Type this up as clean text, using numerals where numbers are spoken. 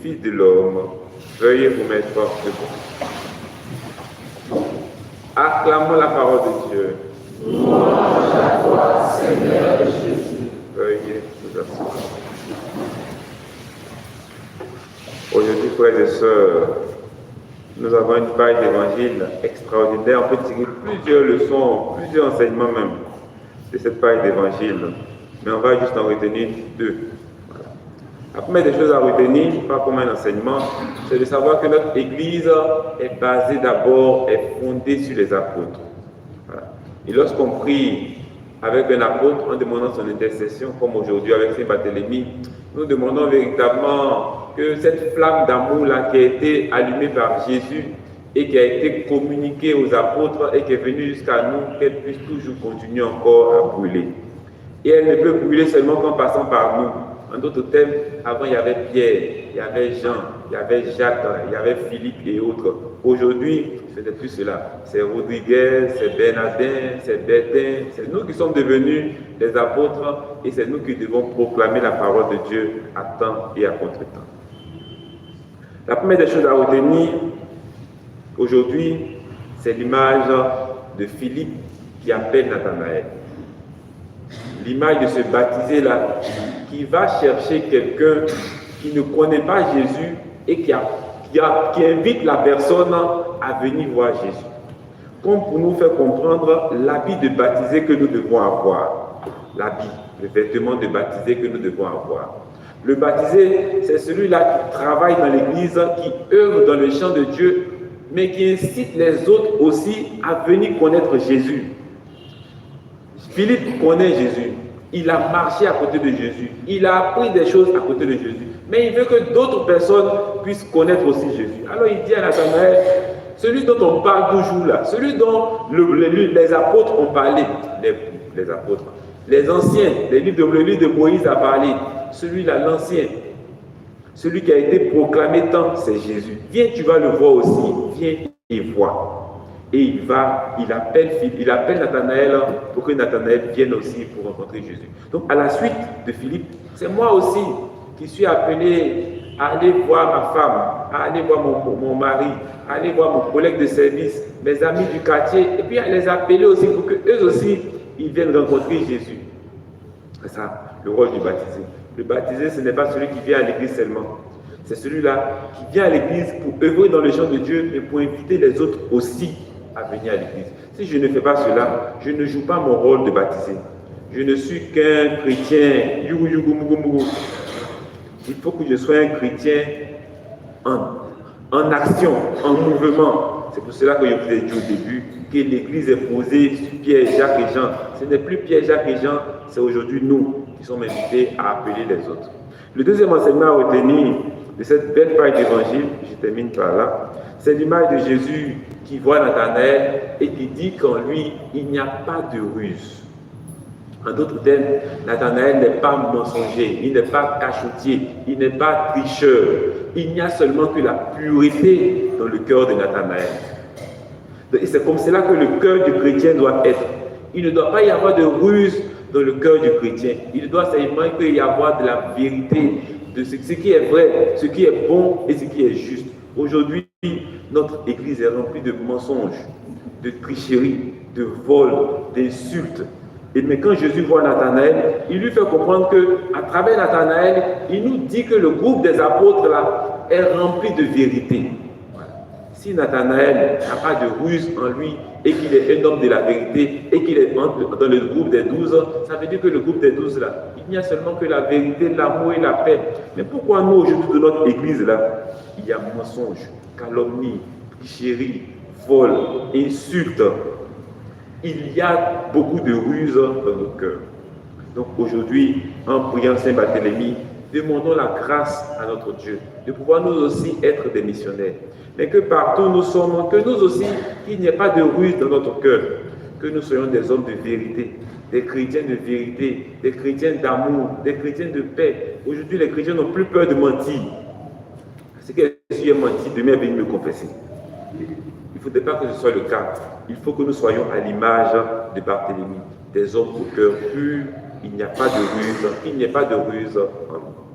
Fils de l'homme, veuillez vous mettre debout. Acclamons la parole de Dieu. Louange à toi, Seigneur Jésus. Veuillez vous asseoir. Aujourd'hui, frères et sœurs, nous avons une page d'évangile extraordinaire. On peut tirer plusieurs leçons, plusieurs enseignements même de cette page d'évangile. Mais on va juste en retenir deux. La première des choses à retenir, pas comme un enseignement, c'est de savoir que notre Église est basée d'abord, est fondée sur les apôtres. Voilà. Et lorsqu'on prie avec un apôtre en demandant son intercession, comme aujourd'hui avec Saint-Barthélemy, nous demandons véritablement que cette flamme d'amour-là qui a été allumée par Jésus et qui a été communiquée aux apôtres et qui est venue jusqu'à nous, qu'elle puisse toujours continuer encore à brûler. Et elle ne peut brûler seulement qu'en passant par nous. En d'autres termes, avant il y avait Pierre, il y avait Jean, il y avait Jacques, il y avait Philippe et autres. Aujourd'hui, ce n'est plus cela. C'est Rodriguez, c'est Bernardin, c'est Bertin. C'est nous qui sommes devenus des apôtres et c'est nous qui devons proclamer la parole de Dieu à temps et à contre-temps. La première des choses à retenir aujourd'hui, c'est l'image de Philippe qui appelle Nathanaël. L'image de ce baptisé-là qui va chercher quelqu'un qui ne connaît pas Jésus et qui invite la personne à venir voir Jésus. Comme pour nous faire comprendre l'habit de baptisé que nous devons avoir. L'habit, le vêtement de baptisé que nous devons avoir. Le baptisé, c'est celui-là qui travaille dans l'église, qui œuvre dans le champ de Dieu, mais qui incite les autres aussi à venir connaître Jésus. Philippe connaît Jésus. Il a marché à côté de Jésus. Il a appris des choses à côté de Jésus. Mais il veut que d'autres personnes puissent connaître aussi Jésus. Alors il dit à Nathanaël, celui dont on parle toujours là, celui dont les apôtres ont parlé, les apôtres, les anciens, le livre de Moïse a parlé, celui-là, l'ancien, celui qui a été proclamé tant, c'est Jésus. Viens, tu vas le voir aussi. Viens et vois. Et il appelle Nathanaël pour que Nathanaël vienne aussi pour rencontrer Jésus. Donc à la suite de Philippe, c'est moi aussi qui suis appelé à aller voir ma femme, à aller voir mon mari, à aller voir mon collègue de service, mes amis du quartier, et puis à les appeler aussi pour qu'eux aussi, ils viennent rencontrer Jésus. C'est ça, le rôle du baptisé. Le baptisé, ce n'est pas celui qui vient à l'église seulement. C'est celui-là qui vient à l'église pour œuvrer dans le champ de Dieu et pour inviter les autres aussi à venir à l'église. Si je ne fais pas cela, je ne joue pas mon rôle de baptisé. Je ne suis qu'un chrétien. Il faut que je sois un chrétien en action, en mouvement. C'est pour cela que je vous ai dit au début que l'église est posée sur Pierre, Jacques et Jean. Ce n'est plus Pierre, Jacques et Jean, c'est aujourd'hui nous qui sommes invités à appeler les autres. Le deuxième enseignement à retenir de cette belle page d'évangile, je termine par là, c'est l'image de Jésus qui voit Nathanaël et qui dit qu'en lui, il n'y a pas de ruse. En d'autres termes, Nathanaël n'est pas mensonger, il n'est pas cachotier, il n'est pas tricheur. Il n'y a seulement que la pureté dans le cœur de Nathanaël. Et c'est comme cela que le cœur du chrétien doit être. Il ne doit pas y avoir de ruse dans le cœur du chrétien. Il doit seulement y avoir de la vérité, de ce qui est vrai, ce qui est bon et ce qui est juste. Aujourd'hui, notre église est remplie de mensonges, de tricheries, de vols, d'insultes. Mais quand Jésus voit Nathanaël, il lui fait comprendre qu'à travers Nathanaël, il nous dit que le groupe des apôtres là est rempli de vérité. Voilà. Si Nathanaël n'a pas de ruse en lui et qu'il est un homme de la vérité et qu'il est dans le groupe des 12, ça veut dire que le groupe des 12 là, il n'y a seulement que la vérité, l'amour et la paix. Mais pourquoi nous aujourd'hui de notre église là, il y a mensonge, calomnie, tricherie, vol, insulte. Il y a beaucoup de ruses dans nos cœurs. Donc aujourd'hui, en priant Saint-Barthélemy, demandons la grâce à notre Dieu de pouvoir nous aussi être des missionnaires. Mais que partout nous sommes, que nous aussi, qu'il n'y ait pas de ruse dans notre cœur. Que nous soyons des hommes de vérité, des chrétiens de vérité, des chrétiens d'amour, des chrétiens de paix. Aujourd'hui, les chrétiens n'ont plus peur de mentir. C'est que si j'ai menti, demain venir me confesser. Il ne faudrait pas que ce soit le cas. Il faut que nous soyons à l'image de Barthélemy, des hommes au cœur pur. Il n'y a pas de ruse, il n'y a pas de ruse en nous.